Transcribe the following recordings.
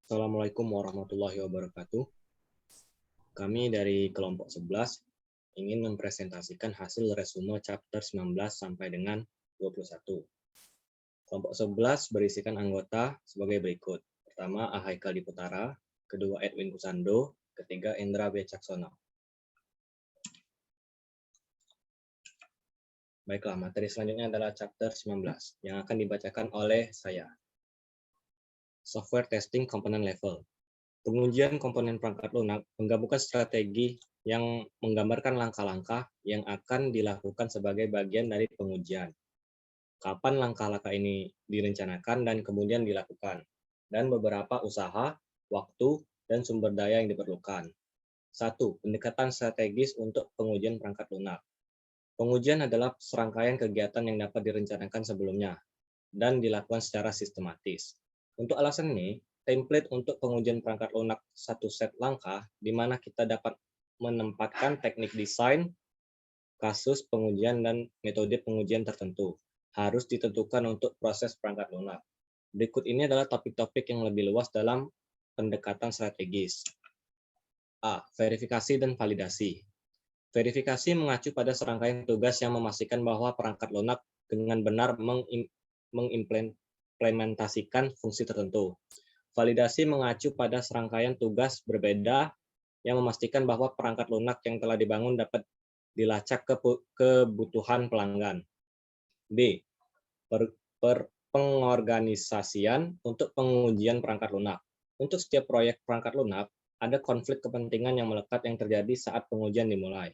Assalamualaikum warahmatullahi wabarakatuh. Kami dari kelompok 11 ingin mempresentasikan hasil resume chapter 19 sampai dengan 21. Kelompok 11 berisikan anggota sebagai berikut. Pertama, A. Haikal Diputara, kedua Edwin Kusando, ketiga Indra B. Caksono. Baiklah, materi selanjutnya adalah chapter 19 yang akan dibacakan oleh saya. Software Testing Component Level. Pengujian komponen perangkat lunak menggabungkan strategi yang menggambarkan langkah-langkah yang akan dilakukan sebagai bagian dari pengujian. Kapan langkah-langkah ini direncanakan dan kemudian dilakukan, dan beberapa usaha, waktu, dan sumber daya yang diperlukan. 1. Pendekatan strategis untuk pengujian perangkat lunak. Pengujian adalah serangkaian kegiatan yang dapat direncanakan sebelumnya dan dilakukan secara sistematis. Untuk alasan ini, template untuk pengujian perangkat lunak satu set langkah di mana kita dapat menempatkan teknik desain, kasus pengujian, dan metode pengujian tertentu harus ditentukan untuk proses perangkat lunak. Berikut ini adalah topik-topik yang lebih luas dalam pendekatan strategis. A. Verifikasi dan validasi. Verifikasi mengacu pada serangkaian tugas yang memastikan bahwa perangkat lunak dengan benar mengimplementasikan fungsi tertentu. Validasi mengacu pada serangkaian tugas berbeda yang memastikan bahwa perangkat lunak yang telah dibangun dapat dilacak kebutuhan pelanggan. B. Pengorganisasian untuk pengujian perangkat lunak. Untuk setiap proyek perangkat lunak, ada konflik kepentingan yang melekat yang terjadi saat pengujian dimulai.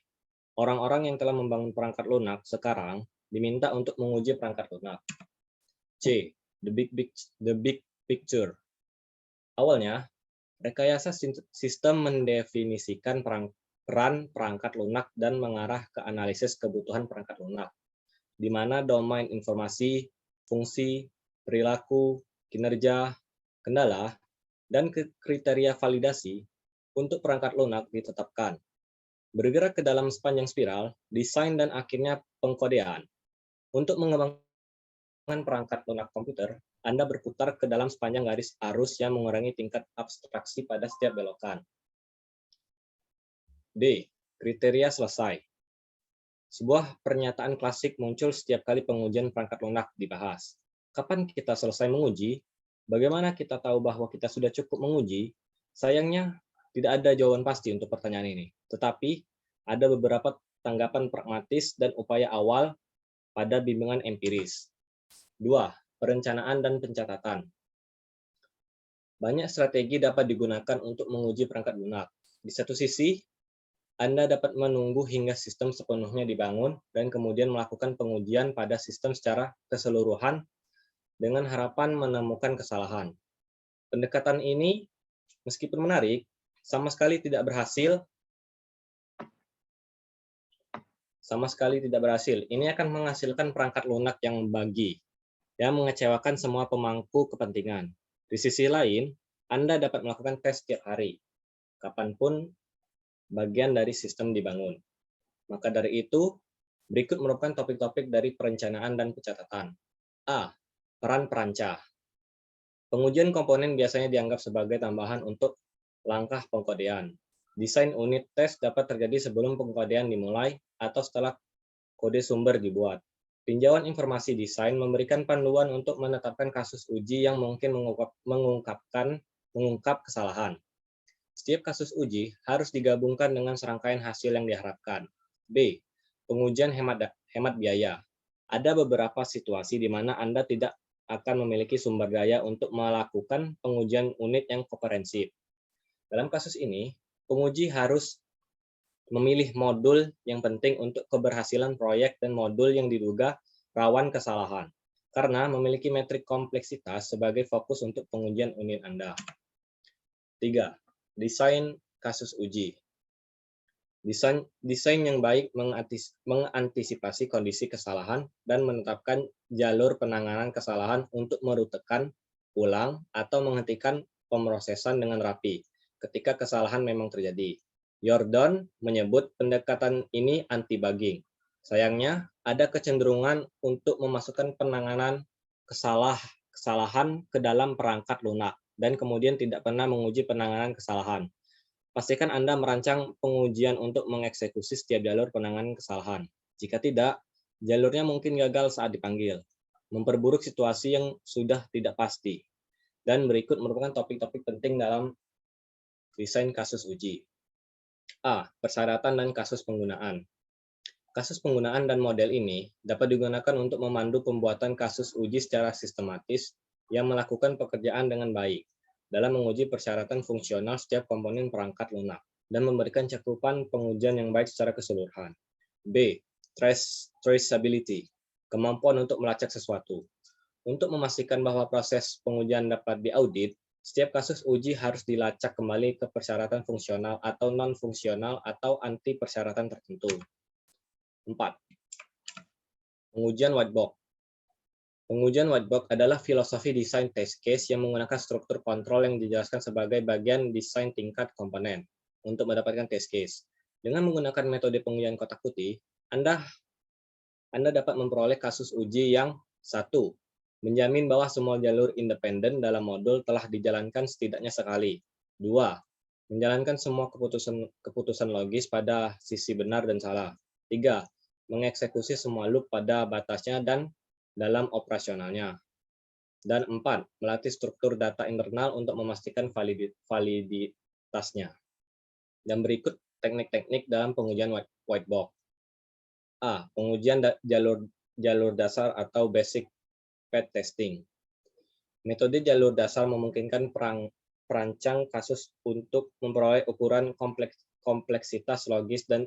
Orang-orang yang telah membangun perangkat lunak sekarang diminta untuk menguji perangkat lunak. C. The big picture. Awalnya, rekayasa sistem mendefinisikan peran perangkat lunak dan mengarah ke analisis kebutuhan perangkat lunak, di mana domain informasi, fungsi, perilaku, kinerja, kendala, dan kriteria validasi untuk perangkat lunak ditetapkan. Bergerak ke dalam sepanjang spiral, desain dan akhirnya pengkodean. Untuk mengembangkan perangkat lunak komputer, Anda berputar ke dalam sepanjang garis arus yang mengurangi tingkat abstraksi pada setiap belokan. D. Kriteria selesai. Sebuah pernyataan klasik muncul setiap kali pengujian perangkat lunak dibahas. Kapan kita selesai menguji? Bagaimana kita tahu bahwa kita sudah cukup menguji? Sayangnya, tidak ada jawaban pasti untuk pertanyaan ini. Tetapi, ada beberapa tanggapan pragmatis dan upaya awal pada bimbingan empiris. 2. Perencanaan dan pencatatan. Banyak strategi dapat digunakan untuk menguji perangkat lunak. Di satu sisi, Anda dapat menunggu hingga sistem sepenuhnya dibangun dan kemudian melakukan pengujian pada sistem secara keseluruhan dengan harapan menemukan kesalahan. Pendekatan ini, meskipun menarik, sama sekali tidak berhasil. Ini akan menghasilkan perangkat lunak yang mengecewakan semua pemangku kepentingan. Di sisi lain, Anda dapat melakukan tes setiap hari, kapanpun bagian dari sistem dibangun. Maka dari itu, berikut merupakan topik-topik dari perencanaan dan pencatatan. A. Peran perancah. Pengujian komponen biasanya dianggap sebagai tambahan untuk langkah pengkodean. Desain unit tes dapat terjadi sebelum pengkodean dimulai atau setelah kode sumber dibuat. Tinjauan informasi desain memberikan panduan untuk menetapkan kasus uji yang mungkin mengungkap kesalahan. Setiap kasus uji harus digabungkan dengan serangkaian hasil yang diharapkan. B. Pengujian hemat biaya. Ada beberapa situasi di mana Anda tidak akan memiliki sumber daya untuk melakukan pengujian unit yang komprehensif. Dalam kasus ini, penguji harus memilih modul yang penting untuk keberhasilan proyek dan modul yang diduga rawan kesalahan, karena memiliki metrik kompleksitas sebagai fokus untuk pengujian unit Anda. 3. Desain kasus uji. Desain yang baik mengantisipasi kondisi kesalahan dan menetapkan jalur penanganan kesalahan untuk merutekan ulang atau menghentikan pemrosesan dengan rapi ketika kesalahan memang terjadi. Jordan menyebut pendekatan ini anti-bugging. Sayangnya, ada kecenderungan untuk memasukkan penanganan kesalahan ke dalam perangkat lunak dan kemudian tidak pernah menguji penanganan kesalahan. Pastikan Anda merancang pengujian untuk mengeksekusi setiap jalur penanganan kesalahan. Jika tidak, jalurnya mungkin gagal saat dipanggil, memperburuk situasi yang sudah tidak pasti. Dan berikut merupakan topik-topik penting dalam desain kasus uji. A. Persyaratan dan kasus penggunaan. Kasus penggunaan dan model ini dapat digunakan untuk memandu pembuatan kasus uji secara sistematis yang melakukan pekerjaan dengan baik dalam menguji persyaratan fungsional setiap komponen perangkat lunak dan memberikan cakupan pengujian yang baik secara keseluruhan. B. Traceability, kemampuan untuk melacak sesuatu. Untuk memastikan bahwa proses pengujian dapat diaudit, setiap kasus uji harus dilacak kembali ke persyaratan fungsional atau non-fungsional atau anti persyaratan tertentu. 4. Pengujian white box. Pengujian white box adalah filosofi desain test case yang menggunakan struktur kontrol yang dijelaskan sebagai bagian desain tingkat komponen untuk mendapatkan test case. Dengan menggunakan metode pengujian kotak putih, Anda dapat memperoleh kasus uji yang 1. Menjamin bahwa semua jalur independen dalam modul telah dijalankan setidaknya sekali. 2. Menjalankan semua keputusan logis pada sisi benar dan salah. 3. Mengeksekusi semua loop pada batasnya dan dalam operasionalnya. Dan 4. Melatih struktur data internal untuk memastikan validitasnya. Dan berikut teknik-teknik dalam pengujian white box. A. Pengujian jalur dasar atau basic path testing. Metode jalur dasar memungkinkan perancang kasus untuk memperoleh ukuran kompleksitas logis dan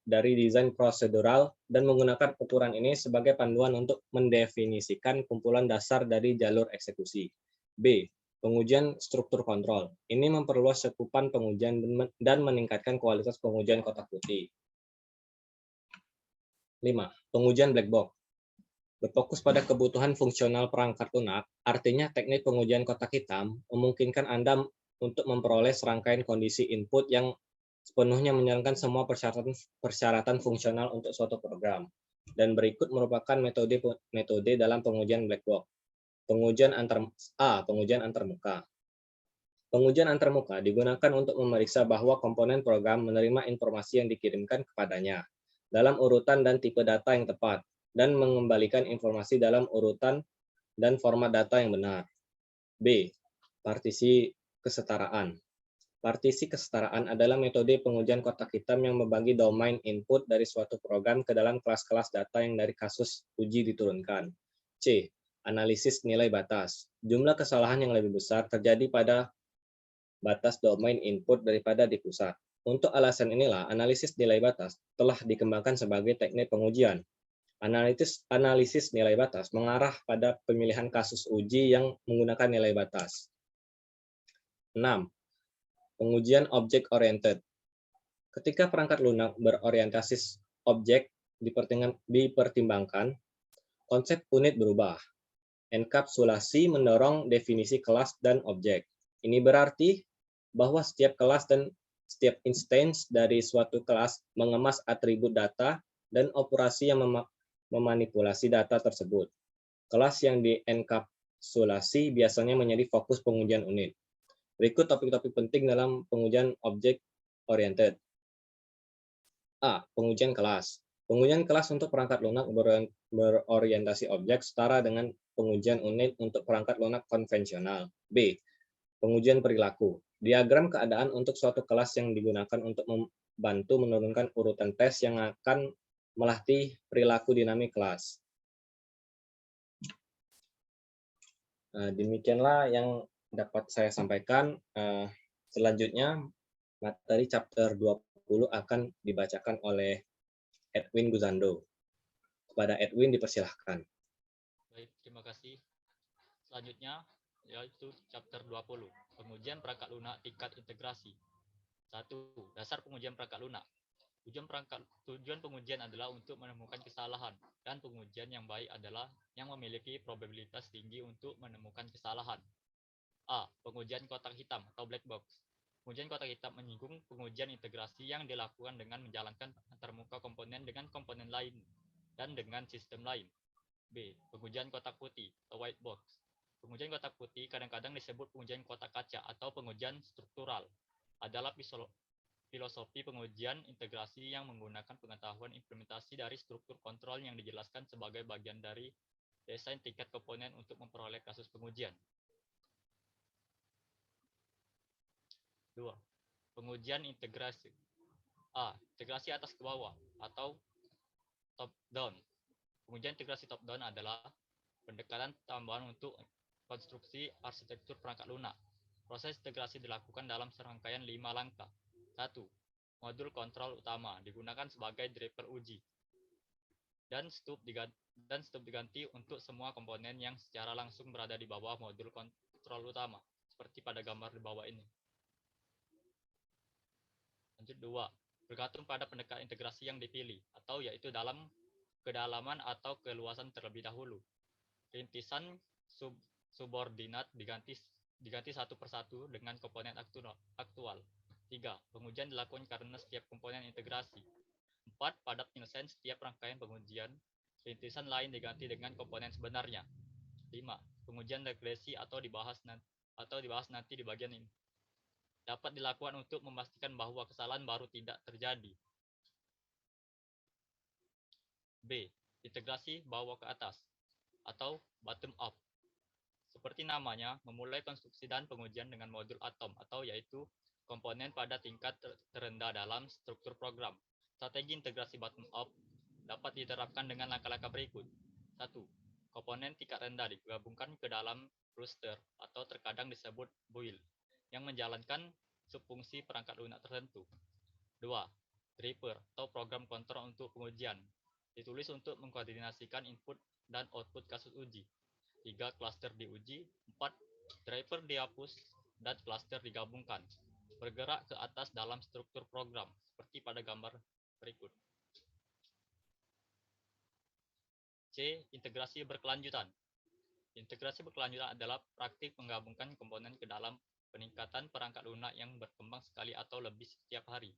dari desain prosedural dan menggunakan ukuran ini sebagai panduan untuk mendefinisikan kumpulan dasar dari jalur eksekusi. B. Pengujian struktur kontrol. Ini memperluas cakupan pengujian dan meningkatkan kualitas pengujian kotak putih. 5. Pengujian black box. Berfokus pada kebutuhan fungsional perangkat lunak, artinya teknik pengujian kotak hitam memungkinkan Anda untuk memperoleh serangkaian kondisi input yang sepenuhnya menjalankan semua persyaratan fungsional untuk suatu program. Dan berikut merupakan metode dalam pengujian black box. Pengujian antarmuka. Pengujian antarmuka digunakan untuk memeriksa bahwa komponen program menerima informasi yang dikirimkan kepadanya dalam urutan dan tipe data yang tepat, dan mengembalikan informasi dalam urutan dan format data yang benar. B. Partisi kesetaraan. Partisi kesetaraan adalah metode pengujian kotak hitam yang membagi domain input dari suatu program ke dalam kelas-kelas data yang dari kasus uji diturunkan. C. Analisis nilai batas. Jumlah kesalahan yang lebih besar terjadi pada batas domain input daripada di pusat. Untuk alasan inilah, analisis nilai batas telah dikembangkan sebagai teknik pengujian. Analisis nilai batas mengarah pada pemilihan kasus uji yang menggunakan nilai batas. 6. Pengujian objek-oriented. Ketika perangkat lunak berorientasi objek dipertimbangkan, konsep unit berubah. Enkapsulasi mendorong definisi kelas dan objek. Ini berarti bahwa setiap kelas dan setiap instance dari suatu kelas mengemas atribut data dan operasi yang memanipulasi data tersebut. Kelas yang dienkapsulasi biasanya menjadi fokus pengujian unit. Berikut topik-topik penting dalam pengujian objek-oriented. A. Pengujian kelas. Pengujian kelas untuk perangkat lunak berorientasi objek setara dengan pengujian unit untuk perangkat lunak konvensional. B. Pengujian perilaku. Diagram keadaan untuk suatu kelas yang digunakan untuk membantu menurunkan urutan tes yang akan melatih perilaku dinamik kelas. Demikianlah yang dapat saya sampaikan. Selanjutnya, materi chapter 20 akan dibacakan oleh Edwin Guzando. Kepada Edwin dipersilahkan. Baik, terima kasih. Selanjutnya, yaitu chapter 20, pengujian perangkat lunak tingkat integrasi. 1. Dasar pengujian perangkat lunak. Tujuan pengujian adalah untuk menemukan kesalahan, dan pengujian yang baik adalah yang memiliki probabilitas tinggi untuk menemukan kesalahan. A. Pengujian kotak hitam atau black box. Pengujian kotak hitam menyinggung pengujian integrasi yang dilakukan dengan menjalankan antarmuka komponen dengan komponen lain dan dengan sistem lain. B. Pengujian kotak putih atau white box. Pengujian kotak putih kadang-kadang disebut pengujian kotak kaca atau pengujian struktural. Adalah filosofi pengujian integrasi yang menggunakan pengetahuan implementasi dari struktur kontrol yang dijelaskan sebagai bagian dari desain tingkat komponen untuk memperoleh kasus pengujian. 2. Pengujian integrasi. A. Integrasi atas ke bawah atau top down. Pengujian integrasi top down adalah pendekatan tambahan untuk konstruksi arsitektur perangkat lunak. Proses integrasi dilakukan dalam serangkaian 5 langkah. 1. Modul kontrol utama digunakan sebagai driver uji dan stub diganti untuk semua komponen yang secara langsung berada di bawah modul kontrol utama, seperti pada gambar di bawah ini. Lanjut 2. Bergantung pada pendekatan integrasi yang dipilih, atau yaitu dalam kedalaman atau keluasan terlebih dahulu. Rintisan subordinat diganti satu persatu dengan komponen aktual. 3. Pengujian dilakukan karena setiap komponen integrasi. 4. Pada penyelesaian setiap rangkaian pengujian, rintisan lain diganti dengan komponen sebenarnya. 5. Pengujian regresi atau dibahas nanti di bagian ini. Dapat dilakukan untuk memastikan bahwa kesalahan baru tidak terjadi. B. Integrasi bawah ke atas atau bottom up. Seperti namanya, memulai konstruksi dan pengujian dengan modul atom atau yaitu komponen pada tingkat terendah dalam struktur program. Strategi integrasi bottom up dapat diterapkan dengan langkah-langkah berikut. 1. Komponen tingkat rendah digabungkan ke dalam cluster atau terkadang disebut build yang menjalankan subfungsi perangkat lunak tertentu. 2. Driver atau program kontrol untuk pengujian ditulis untuk mengkoordinasikan input dan output kasus uji. 3. Cluster diuji. 4. Driver dihapus dan cluster digabungkan. Bergerak ke atas dalam struktur program, seperti pada gambar berikut. C. Integrasi berkelanjutan. Integrasi berkelanjutan adalah praktik menggabungkan komponen ke dalam peningkatan perangkat lunak yang berkembang sekali atau lebih setiap hari.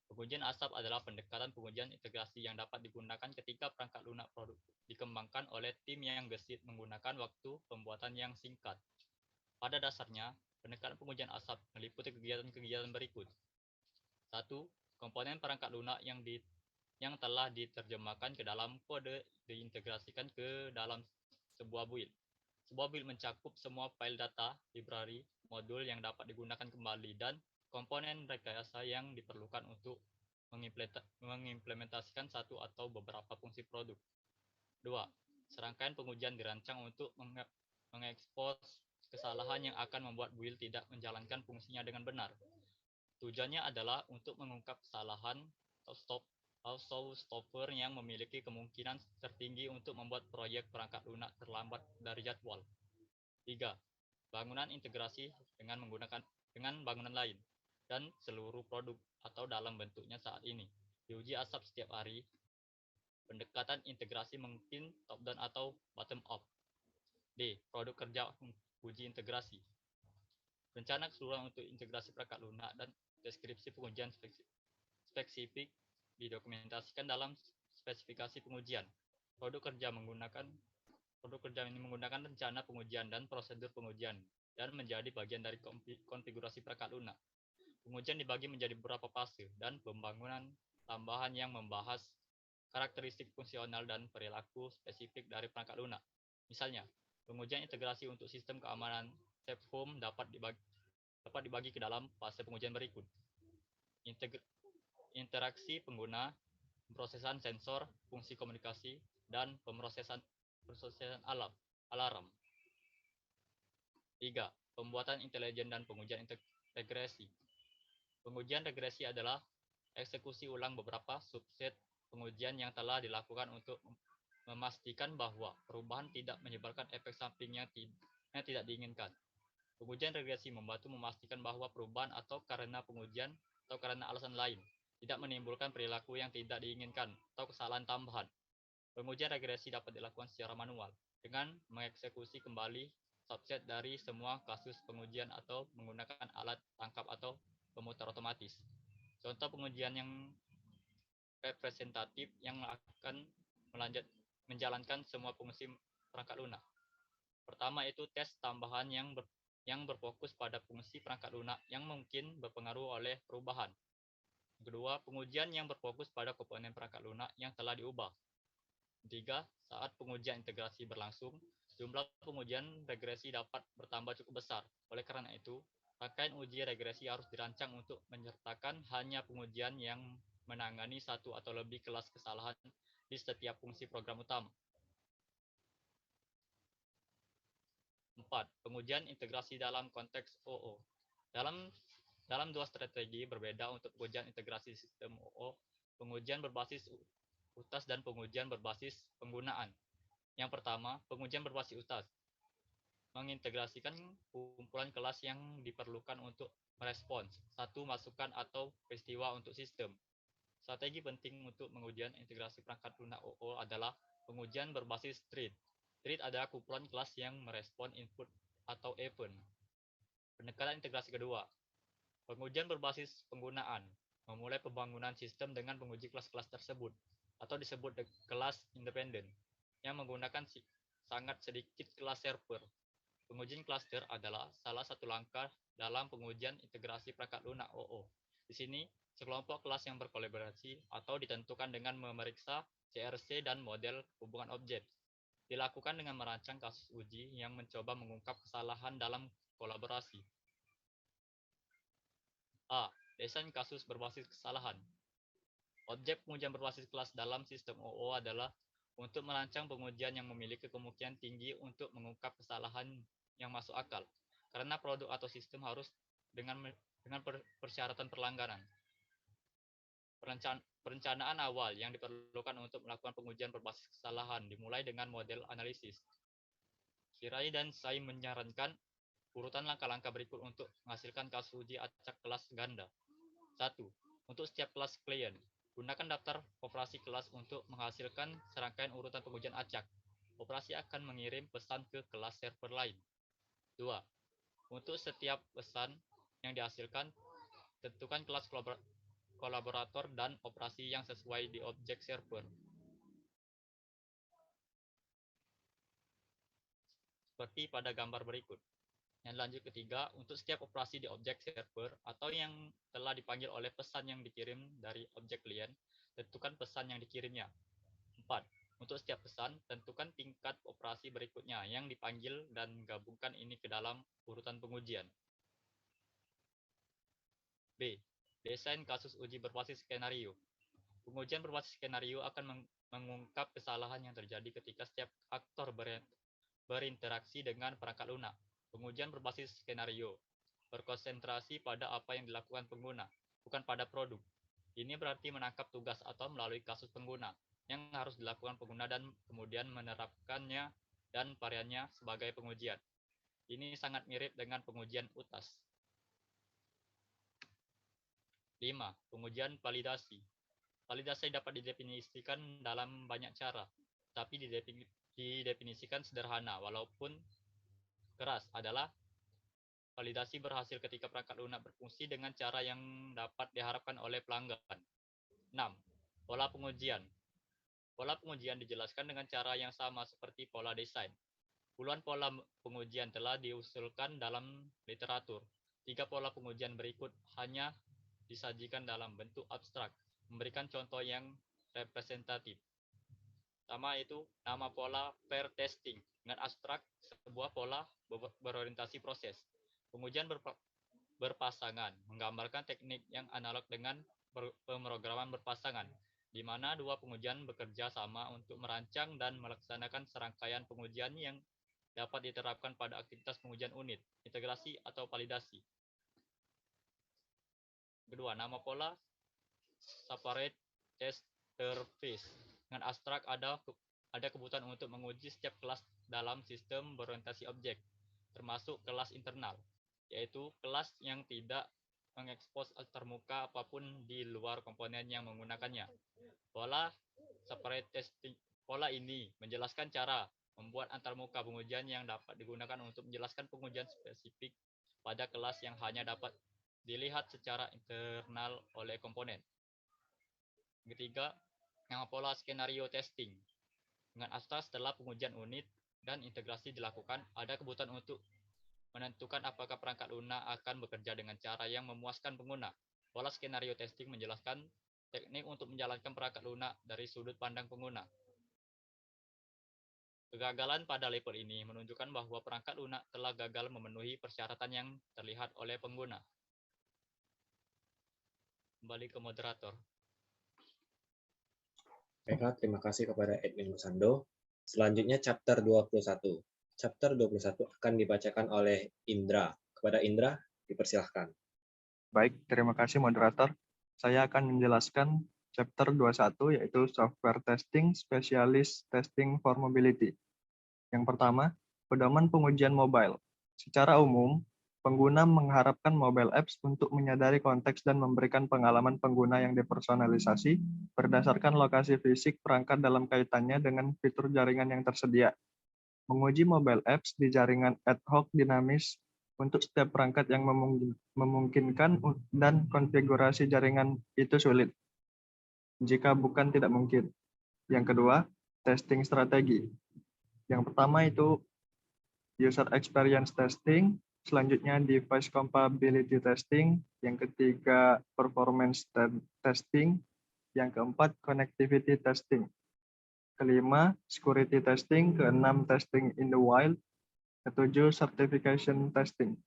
Pengujian asap adalah pendekatan pengujian integrasi yang dapat digunakan ketika perangkat lunak produk dikembangkan oleh tim yang gesit menggunakan waktu pembuatan yang singkat. Pada dasarnya, pendekatan pengujian asap meliputi kegiatan-kegiatan berikut. 1. Komponen perangkat lunak yang telah diterjemahkan ke dalam kode diintegrasikan ke dalam sebuah build. Sebuah build mencakup semua file data, library, modul yang dapat digunakan kembali, dan komponen rekayasa yang diperlukan untuk mengimplementasikan satu atau beberapa fungsi produk. 2. Serangkaian pengujian dirancang untuk mengekspos kesalahan yang akan membuat build tidak menjalankan fungsinya dengan benar. Tujuannya adalah untuk mengungkap kesalahan atau stopper yang memiliki kemungkinan tertinggi untuk membuat proyek perangkat lunak terlambat dari jadwal. 3. Bangunan integrasi dengan bangunan lain dan seluruh produk atau dalam bentuknya saat ini diuji asap setiap hari. Pendekatan integrasi mungkin top down atau bottom up. D. Produk kerja uji integrasi. Rencana keseluruhan untuk integrasi perangkat lunak dan deskripsi pengujian spesifik didokumentasikan dalam spesifikasi pengujian. Produk kerja ini menggunakan rencana pengujian dan prosedur pengujian dan menjadi bagian dari konfigurasi perangkat lunak. Pengujian dibagi menjadi beberapa fase dan pembangunan tambahan yang membahas karakteristik fungsional dan perilaku spesifik dari perangkat lunak. Misalnya, pengujian integrasi untuk sistem keamanan safe home dapat dibagi ke dalam fase pengujian berikut. Interaksi pengguna, pemrosesan sensor, fungsi komunikasi, dan pemrosesan alarm. 3. Pembuatan intelijen dan pengujian regresi. Pengujian regresi adalah eksekusi ulang beberapa subset pengujian yang telah dilakukan untuk memastikan bahwa perubahan tidak menyebarkan efek samping yang tidak diinginkan. Pengujian regresi membantu memastikan bahwa perubahan atau karena pengujian atau karena alasan lain tidak menimbulkan perilaku yang tidak diinginkan atau kesalahan tambahan. Pengujian regresi dapat dilakukan secara manual dengan mengeksekusi kembali subset dari semua kasus pengujian atau menggunakan alat tangkap atau pemutar otomatis. Contoh pengujian yang representatif yang akan menjalankan semua fungsi perangkat lunak. Pertama itu tes tambahan yang berfokus pada fungsi perangkat lunak yang mungkin berpengaruh oleh perubahan. Kedua, pengujian yang berfokus pada komponen perangkat lunak yang telah diubah. Ketiga, saat pengujian integrasi berlangsung, jumlah pengujian regresi dapat bertambah cukup besar. Oleh karena itu, rangkaian uji regresi harus dirancang untuk menyertakan hanya pengujian yang menangani satu atau lebih kelas kesalahan di setiap fungsi program utama. 4. Pengujian integrasi dalam konteks OO. Dalam dua strategi berbeda untuk pengujian integrasi sistem OO, pengujian berbasis UTAS dan pengujian berbasis penggunaan. Yang pertama, pengujian berbasis UTAS mengintegrasikan kumpulan kelas yang diperlukan untuk merespons satu masukan atau peristiwa untuk sistem. Strategi penting untuk pengujian integrasi perangkat lunak OO adalah pengujian berbasis thread. Thread adalah kumpulan kelas yang merespon input atau event. Pendekatan integrasi kedua, pengujian berbasis penggunaan, memulai pembangunan sistem dengan menguji kelas-kelas tersebut, atau disebut kelas independen, yang menggunakan sangat sedikit kelas server. Pengujian cluster adalah salah satu langkah dalam pengujian integrasi perangkat lunak OO. Di sini, sekelompok kelas yang berkolaborasi atau ditentukan dengan memeriksa CRC dan model hubungan objek. Dilakukan dengan merancang kasus uji yang mencoba mengungkap kesalahan dalam kolaborasi. A. Desain kasus berbasis kesalahan. Objek pengujian berbasis kelas dalam sistem OO adalah untuk merancang pengujian yang memiliki kemungkinan tinggi untuk mengungkap kesalahan yang masuk akal, karena produk atau sistem harus dengan persyaratan pelanggaran. Perencanaan awal yang diperlukan untuk melakukan pengujian berbasis kesalahan dimulai dengan model analisis. Shirai dan Sai menyarankan urutan langkah-langkah berikut untuk menghasilkan kasus uji acak kelas ganda. 1. Untuk setiap kelas klien, gunakan daftar operasi kelas untuk menghasilkan serangkaian urutan pengujian acak. Operasi akan mengirim pesan ke kelas server lain. 2. Untuk setiap pesan yang dihasilkan, tentukan kelas kolaborator dan operasi yang sesuai di objek server. Seperti pada gambar berikut. Yang lanjut ketiga, untuk setiap operasi di objek server atau yang telah dipanggil oleh pesan yang dikirim dari objek klien, tentukan pesan yang dikirimnya. 4. Untuk setiap pesan, tentukan tingkat operasi berikutnya yang dipanggil dan gabungkan ini ke dalam urutan pengujian. B. Desain kasus uji berbasis skenario. Pengujian berbasis skenario akan mengungkap kesalahan yang terjadi ketika setiap aktor berinteraksi dengan perangkat lunak. Pengujian berbasis skenario berkonsentrasi pada apa yang dilakukan pengguna, bukan pada produk. Ini berarti menangkap tugas atau melalui kasus pengguna yang harus dilakukan pengguna dan kemudian menerapkannya dan variannya sebagai pengujian. Ini sangat mirip dengan pengujian UTAS. 5. Pengujian validasi. Validasi dapat didefinisikan dalam banyak cara, tapi didefinisikan sederhana walaupun keras adalah validasi berhasil ketika perangkat lunak berfungsi dengan cara yang dapat diharapkan oleh pelanggan. 6. Pola pengujian. Pola pengujian dijelaskan dengan cara yang sama seperti pola desain. Puluhan pola pengujian telah diusulkan dalam literatur. 3 pola pengujian berikut hanya disajikan dalam bentuk abstrak, memberikan contoh yang representatif. Pertama itu nama pola pair testing dengan abstrak, sebuah pola berorientasi proses. Pengujian berpasangan menggambarkan teknik yang analog dengan pemrograman berpasangan, di mana dua pengujian bekerja sama untuk merancang dan melaksanakan serangkaian pengujian yang dapat diterapkan pada aktivitas pengujian unit, integrasi, atau validasi. Kedua, nama pola separate test surface. Dengan abstrak ada kebutuhan untuk menguji setiap kelas dalam sistem berorientasi objek, termasuk kelas internal, yaitu kelas yang tidak mengekspos termuka apapun di luar komponen yang menggunakannya. Pola separate testing. Pola ini menjelaskan cara membuat antarmuka pengujian yang dapat digunakan untuk menjelaskan pengujian spesifik pada kelas yang hanya dapat dilihat secara internal oleh komponen. Ketiga, yang pola skenario testing. Dengan abstrak setelah pengujian unit, dan integrasi dilakukan, ada kebutuhan untuk menentukan apakah perangkat lunak akan bekerja dengan cara yang memuaskan pengguna. Pola skenario testing menjelaskan teknik untuk menjalankan perangkat lunak dari sudut pandang pengguna. Kegagalan pada level ini menunjukkan bahwa perangkat lunak telah gagal memenuhi persyaratan yang terlihat oleh pengguna. Kembali ke moderator. Baiklah, terima kasih kepada Admin Musando. Selanjutnya chapter 21. Chapter 21 akan dibacakan oleh Indra. Kepada Indra, dipersilahkan. Baik, terima kasih moderator. Saya akan menjelaskan chapter 21 yaitu Software Testing Specialist Testing for Mobility. Yang pertama, pedoman pengujian mobile. Secara umum, pengguna mengharapkan mobile apps untuk menyadari konteks dan memberikan pengalaman pengguna yang dipersonalisasi berdasarkan lokasi fisik perangkat dalam kaitannya dengan fitur jaringan yang tersedia. Menguji mobile apps di jaringan ad hoc dinamis untuk setiap perangkat yang memungkinkan dan konfigurasi jaringan itu sulit. Jika bukan tidak mungkin. Yang kedua, testing strategi. Yang pertama itu user experience testing, selanjutnya device compatibility testing, yang ketiga performance testing, yang keempat connectivity testing, kelima security testing, keenam testing in the wild, ketujuh certification testing.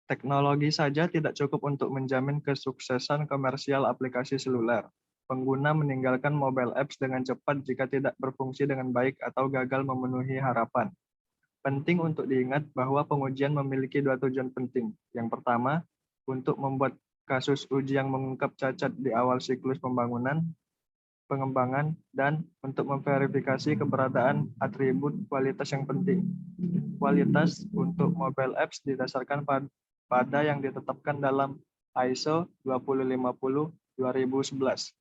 Teknologi saja tidak cukup untuk menjamin kesuksesan komersial aplikasi seluler. Pengguna meninggalkan mobile apps dengan cepat jika tidak berfungsi dengan baik atau gagal memenuhi harapan. Penting untuk diingat bahwa pengujian memiliki dua tujuan penting. Yang pertama, untuk membuat kasus uji yang mengungkap cacat di awal siklus pengembangan, dan untuk memverifikasi keberadaan atribut kualitas yang penting. Kualitas untuk mobile apps didasarkan pada yang ditetapkan dalam ISO 20050-2011.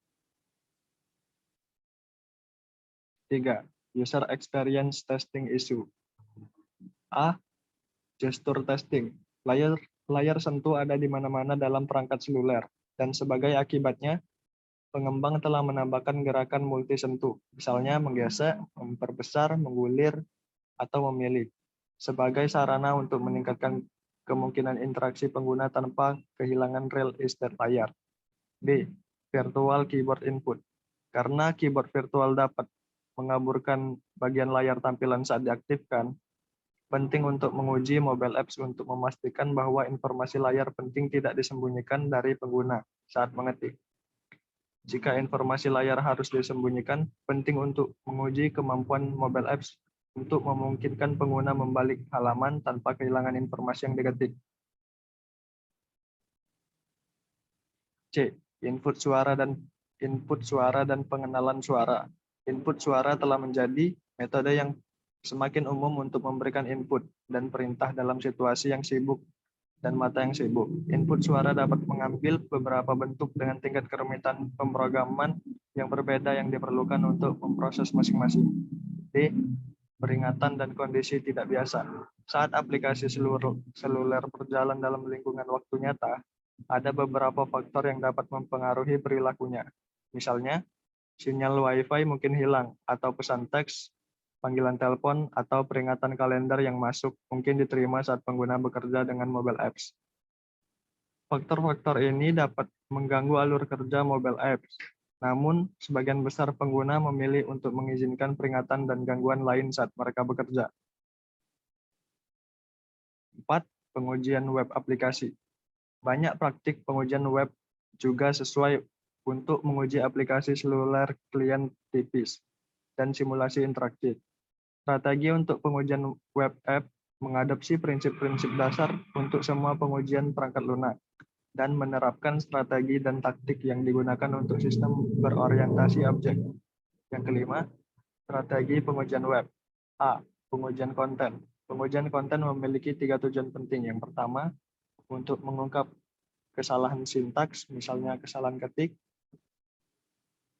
3. User Experience Testing Issue. A. Gesture Testing. Layar sentuh ada di mana-mana dalam perangkat seluler, dan sebagai akibatnya, pengembang telah menambahkan gerakan multi sentuh, misalnya menggesek, memperbesar, menggulir, atau memilih, sebagai sarana untuk meningkatkan kemungkinan interaksi pengguna tanpa kehilangan real estate layar. B. Virtual Keyboard Input. Karena keyboard virtual dapat mengaburkan bagian layar tampilan saat diaktifkan, penting untuk menguji mobile apps untuk memastikan bahwa informasi layar penting tidak disembunyikan dari pengguna saat mengetik. Jika informasi layar harus disembunyikan, penting untuk menguji kemampuan mobile apps untuk memungkinkan pengguna membalik halaman tanpa kehilangan informasi yang diketik. C. Input suara dan pengenalan suara. Input suara telah menjadi metode yang semakin umum untuk memberikan input dan perintah dalam situasi yang sibuk dan mata yang sibuk. Input suara dapat mengambil beberapa bentuk dengan tingkat kerumitan pemrograman yang berbeda yang diperlukan untuk memproses masing-masing. D. Peringatan dan kondisi tidak biasa. Saat aplikasi seluler berjalan dalam lingkungan waktu nyata, ada beberapa faktor yang dapat mempengaruhi perilakunya. Misalnya, sinyal Wi-Fi mungkin hilang, atau pesan teks, panggilan telepon, atau peringatan kalender yang masuk mungkin diterima saat pengguna bekerja dengan mobile apps. Faktor-faktor ini dapat mengganggu alur kerja mobile apps. Namun, sebagian besar pengguna memilih untuk mengizinkan peringatan dan gangguan lain saat mereka bekerja. 4. Pengujian web aplikasi. Banyak praktik pengujian web juga sesuai untuk menguji aplikasi seluler klien tipis dan simulasi interaktif. Strategi untuk pengujian web app mengadopsi prinsip-prinsip dasar untuk semua pengujian perangkat lunak dan menerapkan strategi dan taktik yang digunakan untuk sistem berorientasi objek. Yang kelima, strategi pengujian web. A. Pengujian konten. Pengujian konten memiliki 3 tujuan penting. Yang pertama, untuk mengungkap kesalahan sintaks, misalnya kesalahan ketik,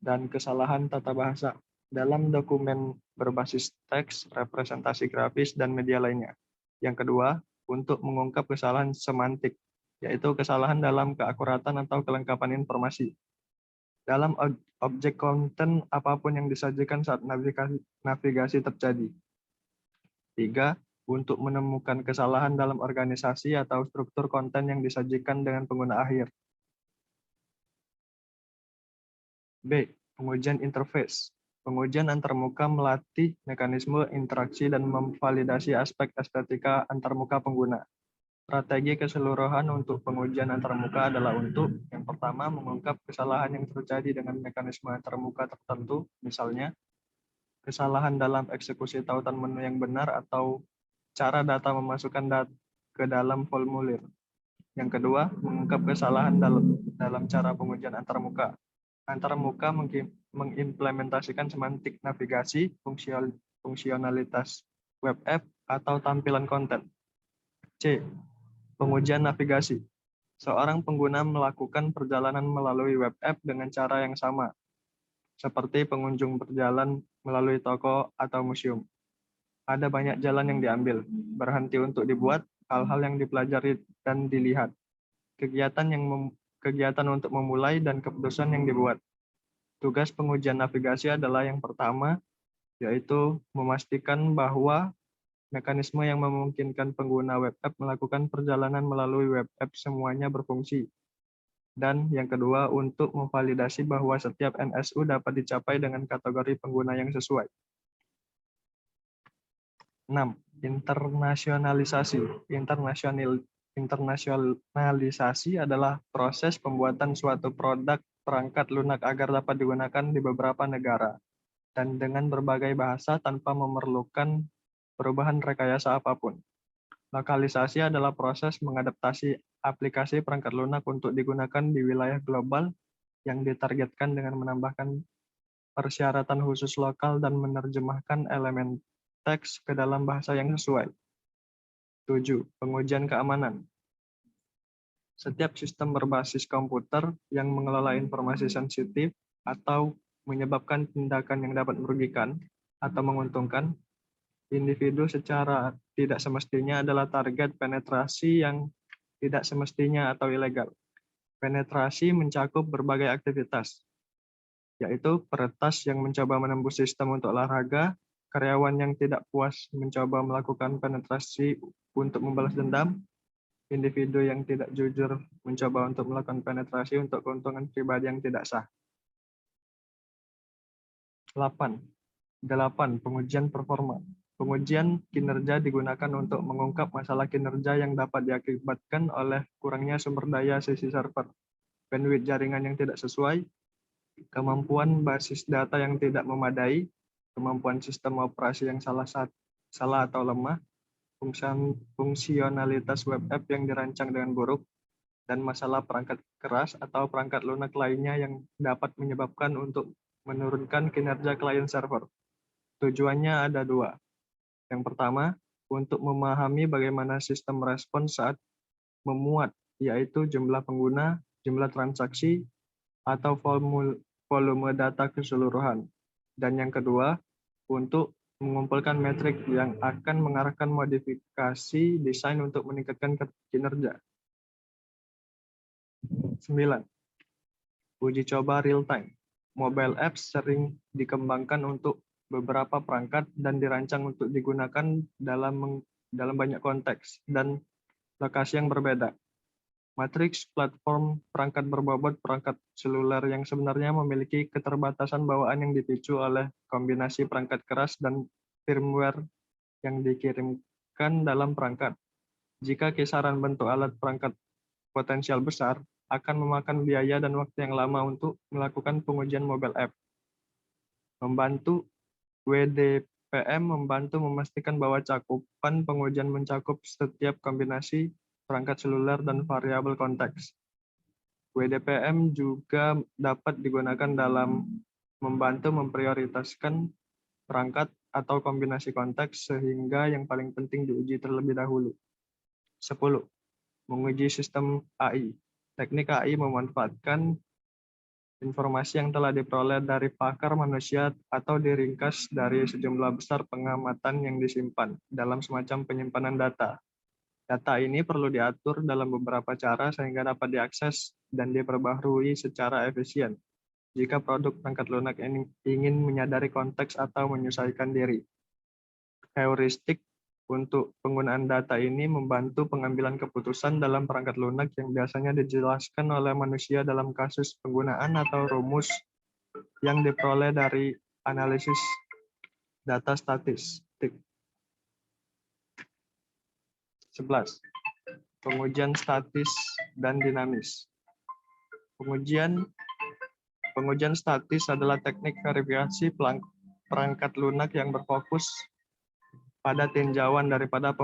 dan kesalahan tata bahasa dalam dokumen berbasis teks, representasi grafis, dan media lainnya. Yang kedua, untuk mengungkap kesalahan semantik, yaitu kesalahan dalam keakuratan atau kelengkapan informasi. dalam objek konten apapun yang disajikan saat navigasi terjadi. 3. Untuk menemukan kesalahan dalam organisasi atau struktur konten yang disajikan dengan pengguna akhir. B. Pengujian interface. Pengujian antarmuka melatih mekanisme interaksi dan memvalidasi aspek estetika antarmuka pengguna. Strategi keseluruhan untuk pengujian antarmuka adalah untuk, yang pertama, mengungkap kesalahan yang terjadi dengan mekanisme antarmuka tertentu, misalnya, kesalahan dalam eksekusi tautan menu yang benar atau cara data memasukkan data ke dalam formulir. Yang kedua, mengungkap kesalahan dalam cara pengujian antarmuka. Antarmuka mengimplementasikan semantik navigasi, fungsionalitas web app, atau tampilan konten. C. Pengujian navigasi. Seorang pengguna melakukan perjalanan melalui web app dengan cara yang sama, seperti pengunjung berjalan melalui toko atau museum. Ada banyak jalan yang diambil, berhenti untuk dibuat, hal-hal yang dipelajari dan dilihat, kegiatan untuk memulai, dan keputusan yang dibuat. Tugas pengujian navigasi adalah yang pertama, yaitu memastikan bahwa mekanisme yang memungkinkan pengguna web app melakukan perjalanan melalui web app semuanya berfungsi. Dan yang kedua, untuk memvalidasi bahwa setiap NSU dapat dicapai dengan kategori pengguna yang sesuai. 6. Internasionalisasi. Internasionalisasi adalah proses pembuatan suatu produk perangkat lunak agar dapat digunakan di beberapa negara dan dengan berbagai bahasa tanpa memerlukan perubahan rekayasa apapun. Lokalisasi adalah proses mengadaptasi aplikasi perangkat lunak untuk digunakan di wilayah global yang ditargetkan dengan menambahkan persyaratan khusus lokal dan menerjemahkan elemen teks ke dalam bahasa yang sesuai. 7. Pengujian keamanan. Setiap sistem berbasis komputer yang mengelola informasi sensitif atau menyebabkan tindakan yang dapat merugikan atau menguntungkan individu secara tidak semestinya adalah target penetrasi yang tidak semestinya atau ilegal. Penetrasi mencakup berbagai aktivitas, yaitu peretas yang mencoba menembus sistem untuk olahraga, karyawan yang tidak puas mencoba melakukan penetrasi untuk membalas dendam, individu yang tidak jujur mencoba untuk melakukan penetrasi untuk keuntungan pribadi yang tidak sah. 8. Pengujian performa. Pengujian kinerja digunakan untuk mengungkap masalah kinerja yang dapat diakibatkan oleh kurangnya sumber daya sisi server, bandwidth jaringan yang tidak sesuai, kemampuan basis data yang tidak memadai, kemampuan sistem operasi yang salah atau lemah, fungsionalitas web app yang dirancang dengan buruk, dan masalah perangkat keras atau perangkat lunak lainnya yang dapat menyebabkan untuk menurunkan kinerja klien server. Tujuannya ada dua. Yang pertama, untuk memahami bagaimana sistem respons saat memuat, yaitu jumlah pengguna, jumlah transaksi, atau volume data keseluruhan. Dan yang kedua, untuk mengumpulkan metrik yang akan mengarahkan modifikasi desain untuk meningkatkan kinerja. 9. Uji coba real-time. Mobile apps sering dikembangkan untuk beberapa perangkat dan dirancang untuk digunakan dalam banyak konteks dan lokasi yang berbeda. Matriks platform perangkat berbobot perangkat seluler yang sebenarnya memiliki keterbatasan bawaan yang dipicu oleh kombinasi perangkat keras dan firmware yang dikirimkan dalam perangkat. Jika kisaran bentuk alat perangkat potensial besar, akan memakan biaya dan waktu yang lama untuk melakukan pengujian mobile app. Membantu WDPM membantu memastikan bahwa cakupan pengujian mencakup setiap kombinasi perangkat seluler dan variabel konteks. WDPM juga dapat digunakan dalam membantu memprioritaskan perangkat atau kombinasi konteks sehingga yang paling penting diuji terlebih dahulu. 10. Menguji sistem AI. Teknik AI memanfaatkan informasi yang telah diperoleh dari pakar manusia atau diringkas dari sejumlah besar pengamatan yang disimpan dalam semacam penyimpanan data. Data ini perlu diatur dalam beberapa cara sehingga dapat diakses dan diperbaharui secara efisien. jika produk perangkat lunak ingin menyadari konteks atau menyesuaikan diri. Heuristik untuk penggunaan data ini membantu pengambilan keputusan dalam perangkat lunak yang biasanya dijelaskan oleh manusia dalam kasus penggunaan atau rumus yang diperoleh dari analisis data statistik. 11. Pengujian statis dan dinamis. Pengujian statis adalah teknik verifikasi perangkat lunak yang berfokus pada tinjauan daripada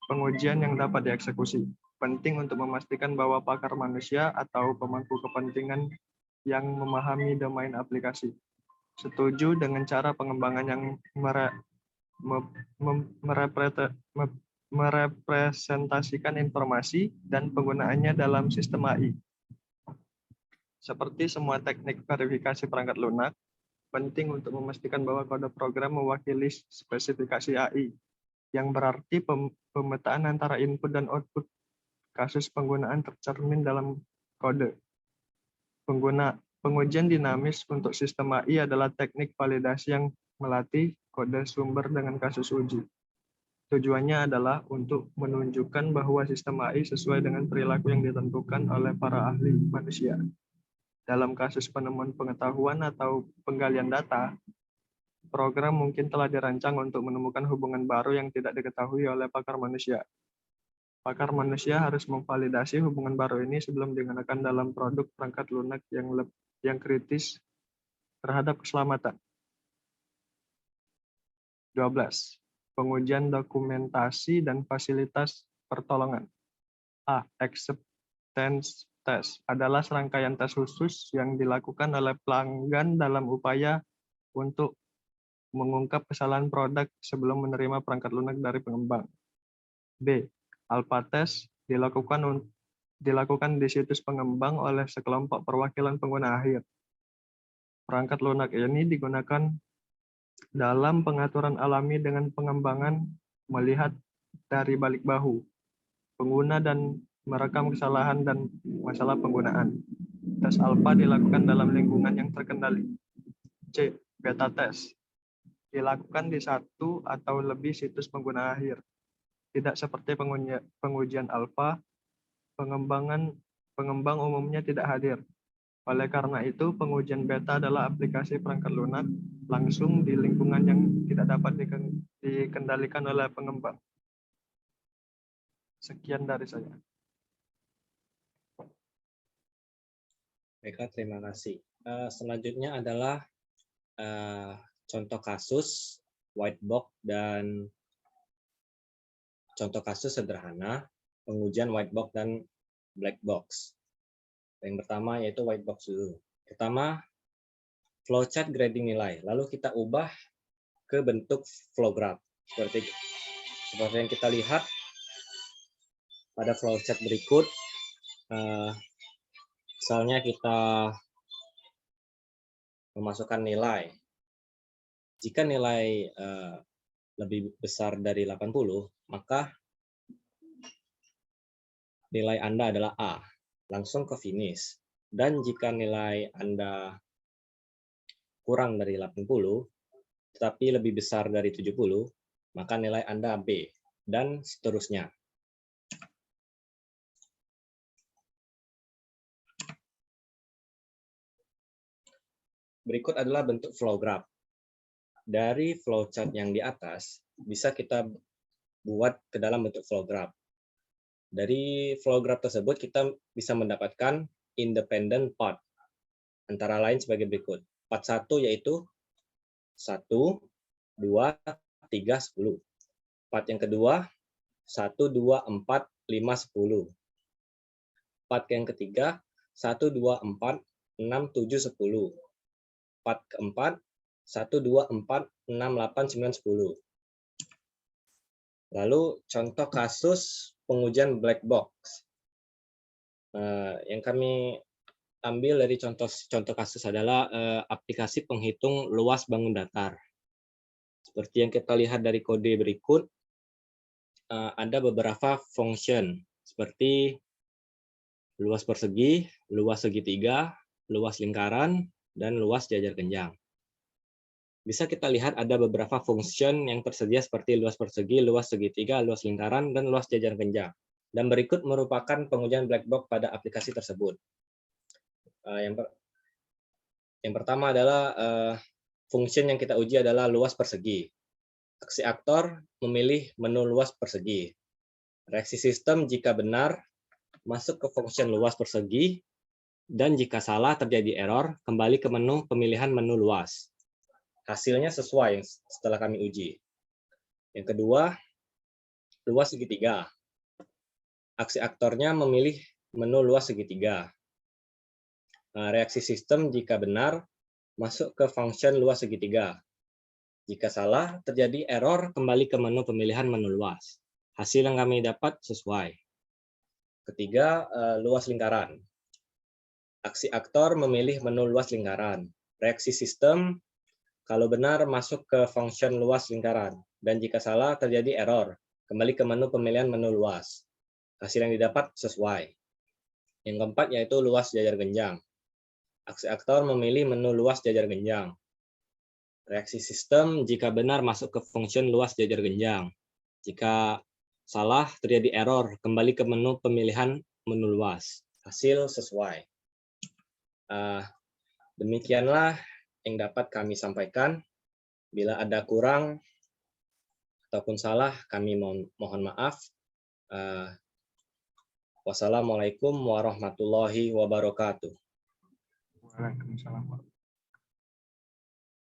pengujian yang dapat dieksekusi. Penting untuk memastikan bahwa pakar manusia atau pemangku kepentingan yang memahami domain aplikasi setuju dengan cara pengembangan yang merepresentasikan informasi dan penggunaannya dalam sistem AI. Seperti semua teknik verifikasi perangkat lunak, penting untuk memastikan bahwa kode program mewakili spesifikasi AI, yang berarti pemetaan antara input dan output kasus penggunaan tercermin dalam kode. Pengujian dinamis untuk sistem AI adalah teknik validasi yang melatih kode sumber dengan kasus uji. Tujuannya adalah untuk menunjukkan bahwa sistem AI sesuai dengan perilaku yang ditentukan oleh para ahli manusia. Dalam kasus penemuan pengetahuan atau penggalian data, program mungkin telah dirancang untuk menemukan hubungan baru yang tidak diketahui oleh pakar manusia. Pakar manusia harus memvalidasi hubungan baru ini sebelum digunakan dalam produk perangkat lunak yang kritis terhadap keselamatan. 12. Pengujian dokumentasi dan fasilitas pertolongan. A. Acceptance test adalah serangkaian tes khusus yang dilakukan oleh pelanggan dalam upaya untuk mengungkap kesalahan produk sebelum menerima perangkat lunak dari pengembang. B. Alpha test dilakukan di situs pengembang oleh sekelompok perwakilan pengguna akhir. Perangkat lunak ini digunakan dalam pengaturan alami dengan pengembangan melihat dari balik bahu pengguna dan merekam kesalahan dan masalah penggunaan. Tes alfa dilakukan dalam lingkungan yang terkendali. C. Beta test dilakukan di satu atau lebih situs pengguna akhir. Tidak seperti pengujian alfa, pengembang umumnya tidak hadir. Oleh karena itu, pengujian beta adalah aplikasi perangkat lunak langsung di lingkungan yang tidak dapat dikendalikan oleh pengembang. Sekian dari saya. Baiklah, terima kasih. Selanjutnya adalah contoh kasus white box dan contoh kasus sederhana pengujian white box dan black box. Yang pertama yaitu white box dulu. Pertama, flowchart grading nilai. Lalu kita ubah ke bentuk flow graph. Seperti yang kita lihat pada flowchart berikut. Misalnya kita memasukkan nilai. Jika nilai lebih besar dari 80, maka nilai Anda adalah A. Langsung ke finish. Dan jika nilai Anda kurang dari 80, tetapi lebih besar dari 70, maka nilai Anda B. Dan seterusnya. Berikut adalah bentuk flow graph. Dari flowchart yang di atas, bisa kita buat ke dalam bentuk flow graph. Dari flow graph tersebut, kita bisa mendapatkan independent path. Antara lain sebagai berikut. Path 1 yaitu 1, 2, 3, 10. Path yang kedua, 1, 2, 4, 5, 10. Path yang ketiga, 1, 2, 4, 6, 7, 10. Path keempat, 1, 2, 4, 6, 8, 9, 10. Lalu contoh kasus pengujian black box. Yang kami ambil dari contoh kasus adalah aplikasi penghitung luas bangun datar. Seperti yang kita lihat dari kode berikut, ada beberapa function seperti luas persegi, luas segitiga, luas lingkaran, dan luas jajar genjang. Bisa kita lihat ada beberapa function yang tersedia seperti luas persegi, luas segitiga, luas lingkaran, dan luas jajar genjang. Dan berikut merupakan pengujian black box pada aplikasi tersebut. Yang pertama adalah function yang kita uji adalah luas persegi. Aksi aktor memilih menu luas persegi. Reaksi sistem jika benar masuk ke function luas persegi, dan jika salah terjadi error, kembali ke menu pemilihan menu luas. Hasilnya sesuai setelah kami uji. Yang kedua, luas segitiga. Aksi aktornya memilih menu luas segitiga. Reaksi sistem jika benar masuk ke function luas segitiga. Jika salah, terjadi error, kembali ke menu pemilihan menu luas. Hasil yang kami dapat sesuai. Ketiga, luas lingkaran. Aksi aktor memilih menu luas lingkaran. Reaksi sistem kalau benar masuk ke function luas lingkaran, dan jika salah terjadi error, kembali ke menu pemilihan menu luas. Hasil yang didapat sesuai. Yang keempat yaitu luas jajar genjang. Aksi aktor memilih menu luas jajar genjang. Reaksi sistem jika benar masuk ke function luas jajar genjang. Jika salah terjadi error, kembali ke menu pemilihan menu luas. Hasil sesuai. Demikianlah yang dapat kami sampaikan. Bila ada kurang ataupun salah, kami mohon maaf. Wassalamualaikum warahmatullahi wabarakatuh. Waalaikumsalam.